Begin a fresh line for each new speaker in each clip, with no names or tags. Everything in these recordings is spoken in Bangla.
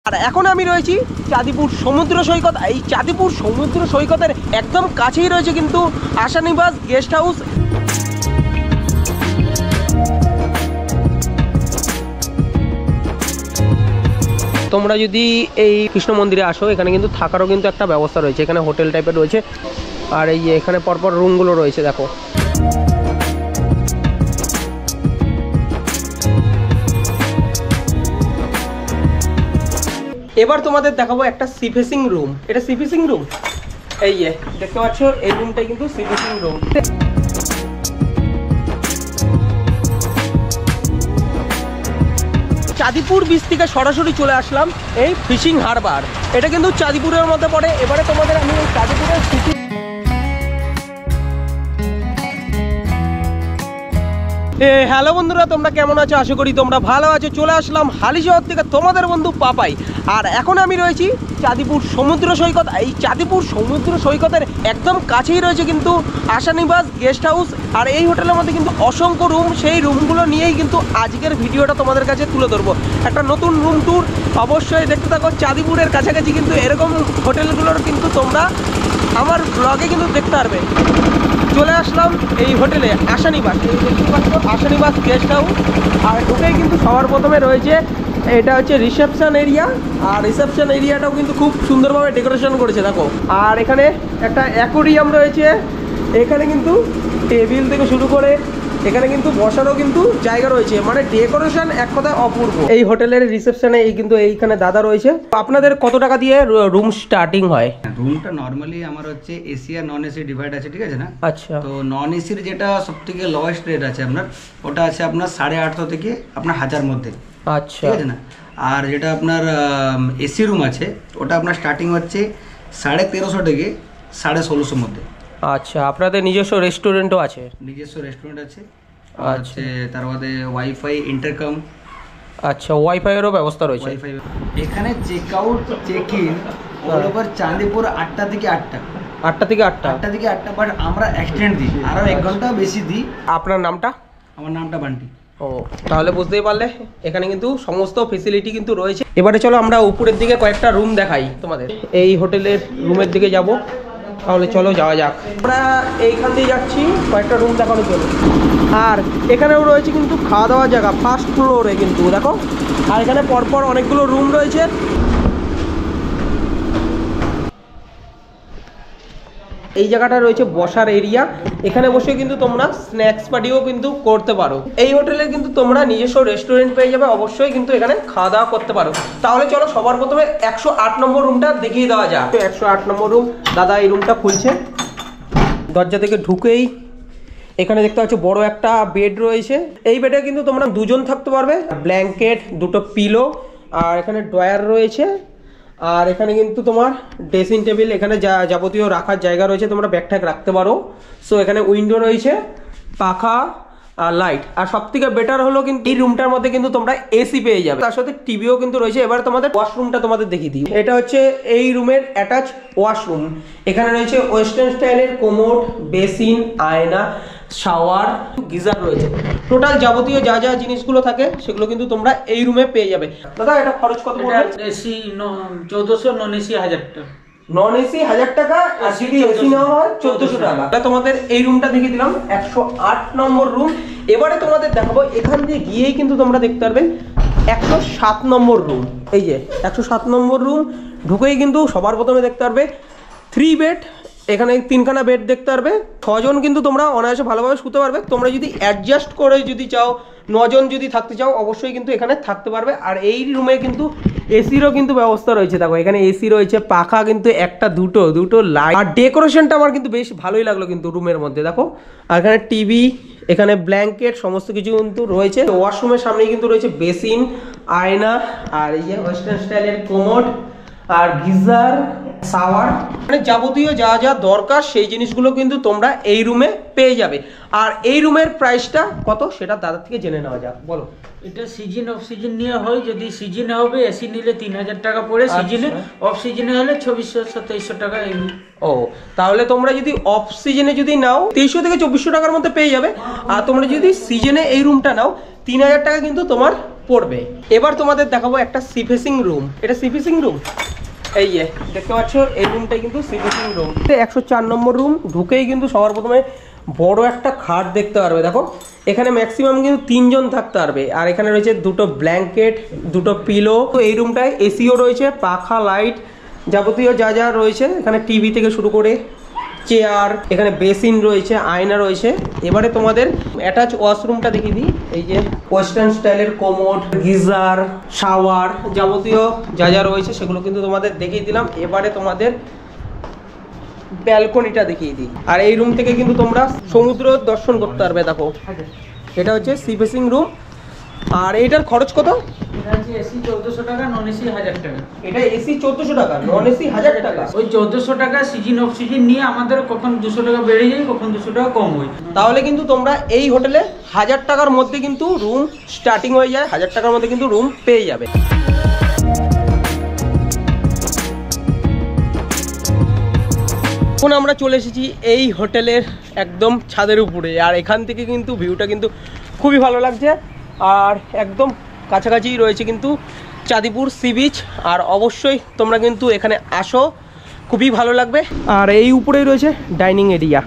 আর এখন আমি রয়েছি চাঁদিপুর সমুদ্র সৈকত। এই চাঁদিপুর সমুদ্র সৈকতের একদম কাছেই রয়েছে কিন্তু আশানিবাস গেস্ট হাউস। তোমরা যদি এই কৃষ্ণ মন্দিরে আসো, এখানে কিন্তু থাকারও কিন্তু একটা ব্যবস্থা রয়েছে, এখানে হোটেল টাইপের রয়েছে। আর এই যে এখানে পরপর রুমগুলো রয়েছে দেখো। এবার তোমাদের দেখাবো একটা সি ফেসিং রুম। এটা সি ফেসিং রুম, এই যে দেখতে পাচ্ছ, এই রুমটাই কিন্তু sea facing room. Chandipur beach থেকে সরাসরি চলে আসলাম এই ফিশিং হারবার। এটা কিন্তু চাঁদিপুরের মধ্যে পড়ে। এবারে তোমাদের আমি এই চাঁদিপুরের সিটি হ্যালো বন্ধুরা, তোমরা কেমন আছো? আশা করি তোমরা ভালো আছো। চলে আসলাম হালিশহর থেকে তোমাদের বন্ধু পাপাই। আর এখন আমি রয়েছি চাঁদিপুর সমুদ্র সৈকত। এই চাঁদিপুর সমুদ্র সৈকতের একদম কাছেই রয়েছে কিন্তু আশানিবাস গেস্ট হাউস। আর এই হোটেলের মধ্যে কিন্তু অসংখ্য রুম, সেই রুমগুলো নিয়েই কিন্তু আজকের ভিডিওটা তোমাদের কাছে তুলে ধরবো। একটা নতুন রুম ট্যুর অবশ্যই দেখতে থাকো। চাঁদিপুরের কাছাকাছি কিন্তু এরকম হোটেলগুলোর কিন্তু তোমরা আমার ব্লগে কিন্তু দেখতে পারবে। চলে আসলাম এই হোটেলে আশানিবাস, এই দেখতে পাচ্ছ আশানিবাস গেস্ট হাউস। আর ঢুকেই কিন্তু সবার প্রথমে রয়েছে এটা হচ্ছে রিসেপশন এরিয়া। আর রিসেপশন এরিয়াটাও কিন্তু খুব সুন্দরভাবে ডেকোরেশন করেছে দেখো। আর এখানে একটা অ্যাকোরিয়াম রয়েছে। এখানে কিন্তু টেবিল থেকে শুরু করে এখানে কিন্তু বসারও কিন্তু জায়গা রয়েছে, মানে ডেকোরেশন এক কথায় অপূর্ব। এই হোটেলের রিসেপশনে এই কিন্তু এইখানে দাদা রয়েছে। আপনাদের কত টাকা দিয়ে রুম স্টার্টিং হয়?
রুমটা নরমালি আমার হচ্ছে এসি আর নন এসি ডিভাইড আছে, ঠিক আছে না?
আচ্ছা।
তো নন এসির যেটা সবথেকে লোয়েস্ট রেট আছে আপনার, ওটা আছে আপনার 850 থেকে আপনার 1000 মধ্যে।
আচ্ছা,
ঠিক আছে না? আর যেটা আপনার এসি রুম আছে, ওটা আপনার স্টার্টিং হচ্ছে 1350 থেকে 1650 মধ্যে।
আচ্ছা, আপনাদের নিজস্ব রেস্টুরেন্টও আছে?
নিজস্ব রেস্টুরেন্ট আছে।
আচ্ছা,
তার বাদে ওয়াইফাই, ইন্টারকম।
আচ্ছা, ওয়াইফাইয়েরও ব্যবস্থা রয়েছে।
ওয়াইফাই এখানে check out check in all over Chandipur 8টা থেকে 8টা।
8টা থেকে 8টা?
8টা থেকে 8টা, বাট আমরা এক্সটেন্ড দিই, আরও 1 ঘন্টা বেশি দিই।
আপনার নামটা?
আমার নামটা বান্টি।
ও, তাহলে বুঝতেই পারলে এখানে কিন্তু সমস্ত ফেসিলিটি কিন্তু রয়েছে। এবারে চলো আমরা উপরের দিকে কয়েকটা রুম দেখাই তোমাদের। এই হোটেলের রুমের দিকে যাব, তাহলে চলো যাওয়া যাক। আমরা এইখান দিয়ে যাচ্ছি কয়েকটা রুম দেখানোর জন্য। আর এখানেও রয়েছে কিন্তু খাওয়া দাওয়ার জায়গা ফার্স্ট ফ্লোরে কিন্তু দেখো। আর এখানে পরপর অনেকগুলো রুম রয়েছে। এই জায়গাটা রয়েছে বসার এরিয়া, এখানে বসে কিন্তু তোমরা স্ন্যাক্স পার্টিও কিন্তু করতে পারো। এই হোটেলে কিন্তু তোমরা নিজস্ব রেস্টুরেন্ট পেয়ে যাবে, অবশ্যই কিন্তু এখানে খাওয়া দাওয়া করতে পারো। তাহলে চলো সবার প্রথমে 108 নম্বর রুমটা দেখিয়ে দেওয়া যাক। 108 নম্বর রুম। দাদা এই রুমটা খুলছে। দরজা থেকে ঢুকেই এখানে দেখতে পাচ্ছ বড় একটা বেড রয়েছে। এই বেডে কিন্তু তোমরা দুজন থাকতে পারবে। ব্ল্যাঙ্কেট, দুটো পিলো, আর এখানে ড্রয়ার রয়েছে। আর এখানে কিন্তু তোমার ড্রেসিং টেবিল, এখানে যাবতীয় রাখার জায়গা রয়েছে, তোমরা ব্যাগ ট্যাগ রাখতে পারো। সো এখানে উইন্ডো রয়েছে, পাখা আর লাইট। আর সব থেকে বেটার হলো কিন্তু এই রুমটার মধ্যে কিন্তু তোমরা এসি পেয়ে যাবে, তার সাথে টিভিও কিন্তু রয়েছে। এবার তোমাদের ওয়াশরুমটা তোমাদের দেখিয়ে দিই। এটা হচ্ছে এই রুমের অ্যাটাচ ওয়াশরুম। এখানে রয়েছে ওয়েস্টার্ন স্টাইলের কোমোড, বেসিন, আয়না, শাওয়ার, গিজার রয়েছে। টোটাল যাবতীয় যা যা জিনিসগুলো থাকে সেগুলো কিন্তু তোমরা এই রুমে পেয়ে যাবে। দাদা এটা খরচ কত পড়বে?
এসি 1400, নন এসি 1000 টাকা।
নন এসি 1000 টাকা, আর যদি এসি নেওয়া হয় 1400 টাকা। তোমাদের এই রুমটা দেখিয়ে দিলাম, 108 নম্বর রুম। এবারে তোমাদের দেখাবো এখান দিয়ে গিয়েই কিন্তু তোমরা দেখতে পারবে 107 নম্বর রুম। এই যে 107 নম্বর রুম ঢুকেই কিন্তু সবার প্রথমে দেখতে পারবে 3 বেড। এখানে 3খানা বেড দেখতে পারবে। 6 জন কিন্তু তোমরা অনায়াসে ভালোভাবে শুতে পারবে। তোমরা যদি অ্যাডজাস্ট করে যদি চাও, 9 জন যদি থাকতে চাও, অবশ্যই কিন্তু এখানে থাকতে পারবে। আর এই রুমে কিন্তু এসিরও কিন্তু ব্যবস্থা রয়েছে। দেখো এখানে এসি রয়েছে, পাখা কিন্তু একটা দুটো লাইট। আর ডেকোরেশনটা আমার কিন্তু বেশ ভালোই লাগলো কিন্তু রুমের মধ্যে দেখো। আর এখানে টিভি, এখানে ব্ল্যাঙ্কেট, সমস্ত কিছু কিন্তু রয়েছে। ওয়াশরুমের সামনেই কিন্তু রয়েছে বেসিন, আয়না, আর এই যে ওয়েস্টার্ন স্টাইলের কোমোড, আর গিজার, শাওয়ার, মানে যাবতীয় যা যা দরকার সেই জিনিসগুলো কিন্তু তোমরা এই রুমে পেয়ে যাবে। আর এই রুমের প্রাইসটা কত সেটা দাদার থেকে জেনে নেওয়া যাক, বলো।
এটা সিজন অফ সিজন নিয়ে হয়, যদি সিজনে হবে এসি নিলে 3000 টাকা পড়ে, সিজনে অফ সিজনে হলে 2400-2300 টাকা এমনি।
ও, তাহলে তোমরা যদি অফ সিজনে যদি নাও 2300 থেকে 2400 টাকার মধ্যে পেয়ে যাবে। আর তোমরা যদি সিজনে এই রুমটা নাও 3000 টাকা কিন্তু তোমার পড়বে। এবার তোমাদের দেখাবো একটা সি ফেসিং রুম। এটা সি ফেসিং রুম, এই যে দেখতে পাচ্ছ এই রুমটাই কিন্তু সি ফেসিং রুম। 104 নম্বর রুম। ঢুকেই কিন্তু সবার প্রথমে বড় একটা খাট দেখতে পারবে। দেখো এখানে ম্যাক্সিমাম কিন্তু 3 জন থাকতে পারবে। আর এখানে রয়েছে 2টো ব্ল্যাঙ্কেট, 2টো পিলো। তো এই রুমটায় এসিও রয়েছে, পাখা, লাইট, যাবতীয় যা যা রয়েছে। এখানে টিভি থেকে শুরু করে চেয়ার, এখানে বেসিন রয়েছে, আয়না রয়েছে। এবারে তোমাদের অ্যাটাচ ওয়াশরুমটা দেখিয়ে দিই। এই যে ওয়েস্টার্ন স্টাইলের কোমোড, গিজার, শাওয়ার, যাবতীয় যা যা রয়েছে সেগুলো কিন্তু তোমাদের দেখিয়ে দিলাম। এবারে তোমাদের ব্যালকনিটা দেখিয়ে দিই। আর এই রুম থেকে কিন্তু তোমরা সমুদ্র দর্শন করতে পারবে। দেখো এটা হচ্ছে সি ফেসিং রুম। আর এইটার খরচ কত?
এটা হচ্ছে এসি 1400 টাকা, নন এসি 1000 টাকা।
এটা এসি 1400 টাকা, নন এসি 1000 টাকা।
ওই 1400 টাকা সিজন অফ সিজন নিয়ে আমাদের কখন 200 টাকা বেড়ে যায়, কখন 200 টাকা কম হয়।
তাহলে কিন্তু তোমরা এই হোটেলে 1000 টাকার মধ্যে কিন্তু রুম স্টার্টিং হয়ে যায়। 1000 টাকার মধ্যে কিন্তু রুম পেয়ে যাবে। এখন আমরা চলে এসেছি এই হোটেলের একদম ছাদের উপরে। আর এখান থেকে কিন্তু ভিউটা কিন্তু খুবই ভালো লাগছে। আর একদম কাছাকাছি রয়েছে কিন্তু চাঁদিপুর সি বিচ। আর অবশ্যই তোমরা কিন্তু এখানে আসো, খুবই ভালো লাগবে। আর এই উপরেই রয়েছে ডাইনিং এরিয়া।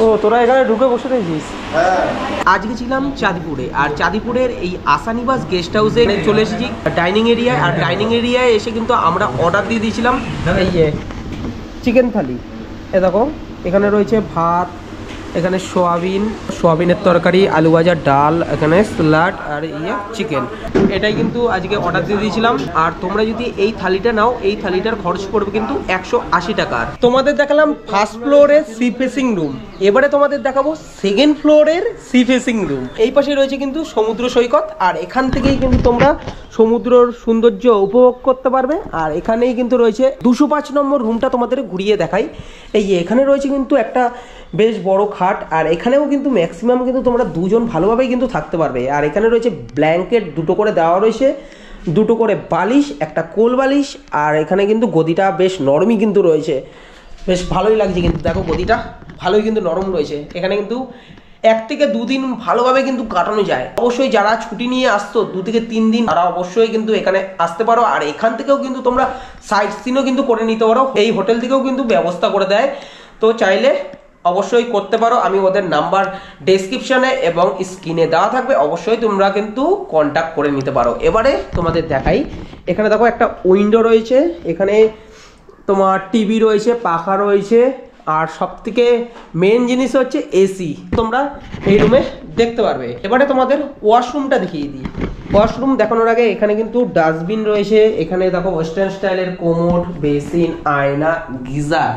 ও, তোরা এখানে ঢুকে বসে রয়েছিস? আজকে ছিলাম চাঁদিপুরে। আর চাঁদিপুরের এই আসানিবাস গেস্ট হাউসে চলে এসেছি ডাইনিং এরিয়ায়। আর ডাইনিং এরিয়ায় এসে কিন্তু আমরা অর্ডার দিয়ে দিয়েছিলাম এই যে চিকেন থালি। এ দেখো এখানে রয়েছে ভাত, এখানে সোয়াবিনের তরকারি, আলু ভাজা, ডাল, এখানে স্যালাড আর চিকেন। এটাই কিন্তু আজকে অর্ডার দিয়ে দিয়েছিলাম। আর তোমরা যদি এই থালিটা নাও, এই থালিটার খরচ পড়বে কিন্তু 180 টাকার। তোমাদের দেখালাম ফার্স্ট ফ্লোরের সি ফেসিং রুম। এবারে তোমাদের দেখাবো সেকেন্ড ফ্লোরের সি ফেসিং রুম। এই পাশে রয়েছে কিন্তু সমুদ্র সৈকত। আর এখান থেকেই কিন্তু তোমরা সমুদ্রের সৌন্দর্য উপভোগ করতে পারবে। আর এখানেই কিন্তু রয়েছে 205 নম্বর রুমটা তোমাদের ঘুরিয়ে দেখাই। এই যে এখানে রয়েছে কিন্তু একটা বেশ বড় খাট। আর এখানেও কিন্তু ম্যাক্সিমাম কিন্তু তোমরা 2 জন ভালোভাবেই কিন্তু থাকতে পারবে। আর এখানে রয়েছে ব্ল্যাঙ্কেট 2টো করে দেওয়া রয়েছে, 2টো করে বালিশ, একটা কোল বালিশ। আর এখানে কিন্তু গদিটা বেশ নরমই কিন্তু রয়েছে, বেশ ভালোই লাগছে কিন্তু। দেখো গদিটা ভালোই কিন্তু নরম রয়েছে। এখানে কিন্তু 1 থেকে 2 দিন ভালোভাবে কিন্তু কাটানো যায়। অবশ্যই যারা ছুটি নিয়ে আসতো 2 থেকে 3 দিন, তারা অবশ্যই কিন্তু এখানে আসতে পারো। আর এখান থেকেও কিন্তু তোমরা সাইট সিনও কিন্তু করে নিতে পারো। এই হোটেল থেকেও কিন্তু ব্যবস্থা করে দেয়। তো চাইলে অবশ্যই করতে পারো। আমি ওদের নাম্বার ডেসক্রিপশনে এবং স্ক্রিনে দেওয়া থাকবে, অবশ্যই তোমরা কিন্তু কন্ট্যাক্ট করে নিতে পারো। এবারে তোমাদের দেখাই, এখানে দেখো একটা উইন্ডো রয়েছে, এখানে তোমার টিভি রয়েছে, পাখা রয়েছে। আর সব থেকে মেন জিনিস হচ্ছে এসি তোমরা এই রুমে দেখতে পারবে। এবারে তোমাদের ওয়াশরুমটা দেখিয়ে দিই। ওয়াশরুম দেখানোর আগে এখানে কিন্তু ডাস্টবিন রয়েছে। এখানে দেখো ওয়েস্টার্ন স্টাইলের কোমোড, বেসিন, আয়না, গিজার।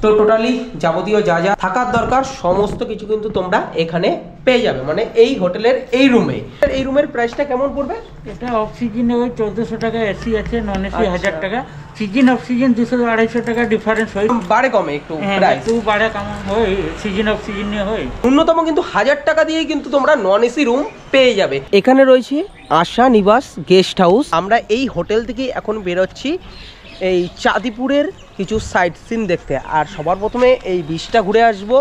তো টোটালি যাবতীয় যা যা থাকার দরকার সমস্ত কিছু কিন্তু তোমরা এখানে পেয়ে যাবে, মানে এই হোটেলের এই রুমে। এই রুমের প্রাইসটা কেমন পড়বে?
এটা অফ সিজনে ওই 1400 টাকা এসি আছে, নন এসি 1000 টাকা। সিজন অফ সিজন 200-250 টাকা ডিফারেন্স হয়,
বাড়ে কমে একটু প্রাইস।
একটু বাড়ে কম হয়, সিজন অফ সিজন নিয়ে হয়।
ন্যূনতম কিন্তু 1000 টাকা দিয়েই কিন্তু তোমরা নন এসি রুম পেয়ে যাবে। এখানে রয়েছে আশা নিবাস গেস্ট হাউস। আমরা এই হোটেল থেকে এখন বেরোচ্ছি এই চাঁদিপুরের কিছু সাইট সিন দেখতে। আর সবার প্রথমে এই বিচটা ঘুরে আসবো।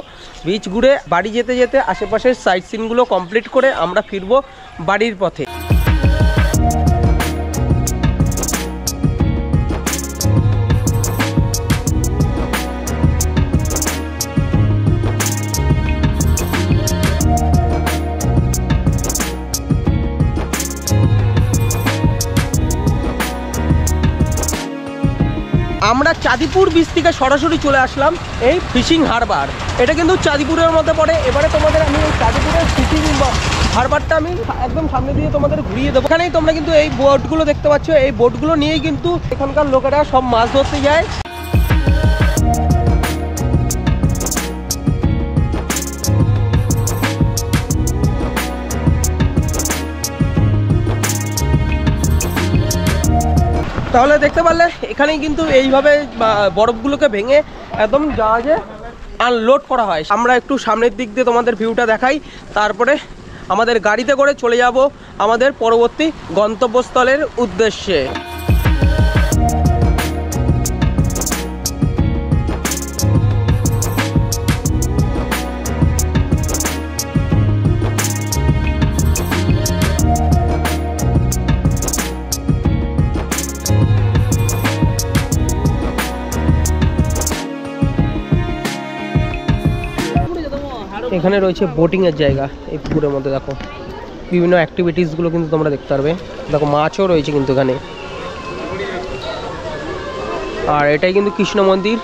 বিচ ঘুরে বাড়ি যেতে যেতে আশেপাশের সাইট সিনগুলো কমপ্লিট করে আমরা ফিরবো বাড়ির পথে। আমরা চাঁদিপুর বিচ থেকে সরাসরি চলে আসলাম এই ফিশিং হারবার। এটা কিন্তু চাঁদিপুরের মধ্যে পড়ে। এবারে তোমাদের আমি এই চাঁদিপুরের ফিশিং হারবারটা আমি একদম সামনে দিয়ে তোমাদের ঘুরিয়ে দেবো। এখানেই তোমরা কিন্তু এই বোটগুলো দেখতে পাচ্ছ। এই বোটগুলো নিয়েই কিন্তু এখানকার লোকেরা সব মাছ ধরতে যায়। তাহলে দেখতে পারলে এখানেই কিন্তু এইভাবে বরফগুলোকে ভেঙে একদম জাহাজে আনলোড করা হয়। আমরা একটু সামনের দিক দিয়ে তোমাদের ভিউটা দেখাই, তারপরে আমাদের গাড়িতে করে চলে যাব আমাদের পরবর্তী গন্তব্যস্থলের উদ্দেশ্যে। এখানে রয়েছে বোটিংয়ের জায়গা। এই পুকুরের মধ্যে দেখো বিভিন্ন অ্যাক্টিভিটিসগুলো কিন্তু তোমরা দেখতে পারবে। দেখো মাছও রয়েছে কিন্তু এখানে। আর এটাই কিন্তু কৃষ্ণ মন্দির।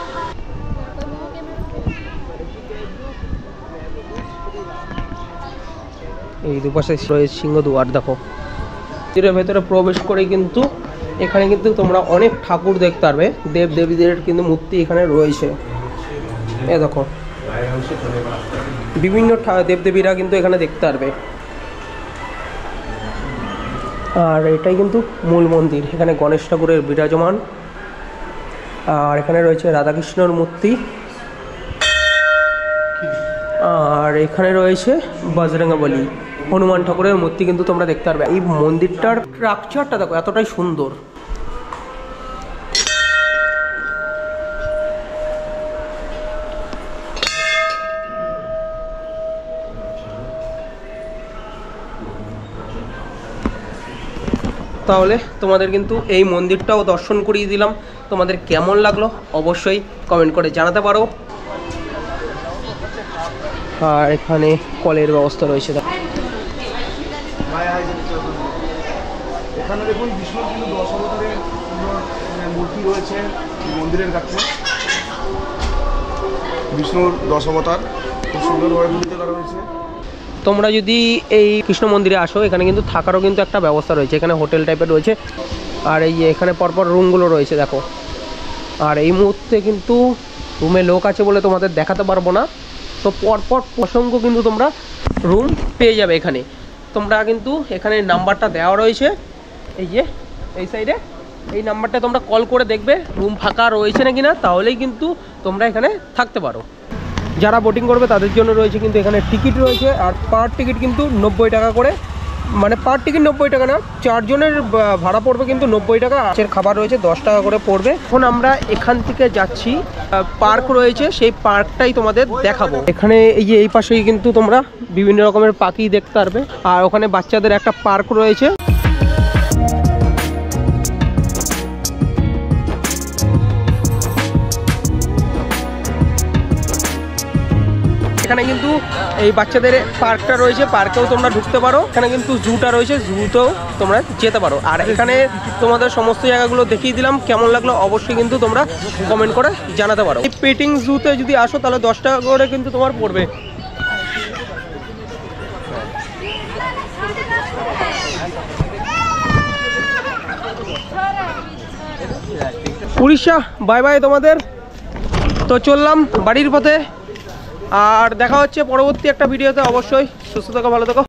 এই দুপাশে রয়েছে সিংহদুয়ার। দেখো মন্দিরের ভেতরে প্রবেশ করে কিন্তু এখানে কিন্তু তোমরা অনেক ঠাকুর দেখতে পারবে, দেব দেবীদের কিন্তু মূর্তি এখানে রয়েছে। এ দেখো বিভিন্ন দেবদেবীরা কিন্তু এখানে দেখতে পারবে। আর এটাই কিন্তু মূল মন্দির। এখানে গণেশ ঠাকুরের বিরাজমান, আর এখানে রয়েছে রাধাকৃষ্ণর মূর্তি, আর এখানে রয়েছে বজরঙ্গবলী হনুমান ঠাকুরের মূর্তি কিন্তু তোমরা দেখতে পারবে। এই মন্দিরটার স্ট্রাকচারটা দেখো এতটাই সুন্দর। তাহলে তোমাদের কিন্তু এই মন্দিরটাও দর্শন করিয়ে দিলাম। তোমাদের কেমন লাগলো অবশ্যই কমেন্ট করে জানাতে পারো। আর এখানে কলের ব্যবস্থা রয়েছে।
এখানে দেখুন বিষ্ণুর কিন্তু 10 অবতারের মূর্তি রয়েছে মন্দিরের কাছে। বিষ্ণুর 10 অবতার খুব সুন্দরভাবে মূর্তি করা রয়েছে।
তোমরা যদি এই কৃষ্ণ মন্দিরে আসো, এখানে কিন্তু থাকারও কিন্তু একটা ব্যবস্থা রয়েছে। এখানে হোটেল টাইপের রয়েছে। আর এই যে এখানে পরপর রুমগুলো রয়েছে দেখো। আর এই মুহূর্তে কিন্তু রুমে লোক আছে বলে তোমাদের দেখাতে পারবো না। তো পরপর অসংখ্য কিন্তু তোমরা রুম পেয়ে যাবে এখানে। তোমরা কিন্তু এখানে নাম্বারটা দেওয়া রয়েছে, এই যে এই সাইডে এই নাম্বারটা তোমরা কল করে দেখবে রুম ফাঁকা রয়েছে নাকি না, তাহলেই কিন্তু তোমরা এখানে থাকতে পারো। যারা বোটিং করবে তাদের জন্য রয়েছে কিন্তু এখানে টিকিট রয়েছে। আর পার টিকিট কিন্তু 90 টাকা করে, মানে পার টিকিট 90 টাকা না, 4 জনের ভাড়া পড়বে কিন্তু 90 টাকা। আজকের খাবার রয়েছে 10 টাকা করে পড়বে। এখন আমরা এখান থেকে যাচ্ছি, পার্ক রয়েছে, সেই পার্কটাই তোমাদের দেখাবো। এখানে এই যে এই পাশেই কিন্তু তোমরা বিভিন্ন রকমের পাখি দেখতে পারবে। আর ওখানে বাচ্চাদের একটা পার্ক রয়েছে। এখানে কিন্তু এই বাচ্চাদের পার্কটা রয়েছে, পার্কেও তোমরা ঢুকতে পারো। এখানে কিন্তু জুটা রয়েছে, জুতেও তোমরা যেতে পারো। আর এখানে তোমাদের সমস্ত জায়গাগুলো দেখিয়ে দিলাম। কেমন লাগলো অবশ্যই কিন্তু তোমরা কমেন্ট করে জানাতে পারো। এই পেটিং জুতে যদি আসো তাহলে 10 টাকা করে কিন্তু তোমার পড়বে। উড়িষ্যা বাই বাই তোমাদের। তো চললাম বাড়ির পথে। আর দেখা হচ্ছে পরবর্তী একটা ভিডিওতে। অবশ্যই সুস্থ থাকো, ভালো থাকো।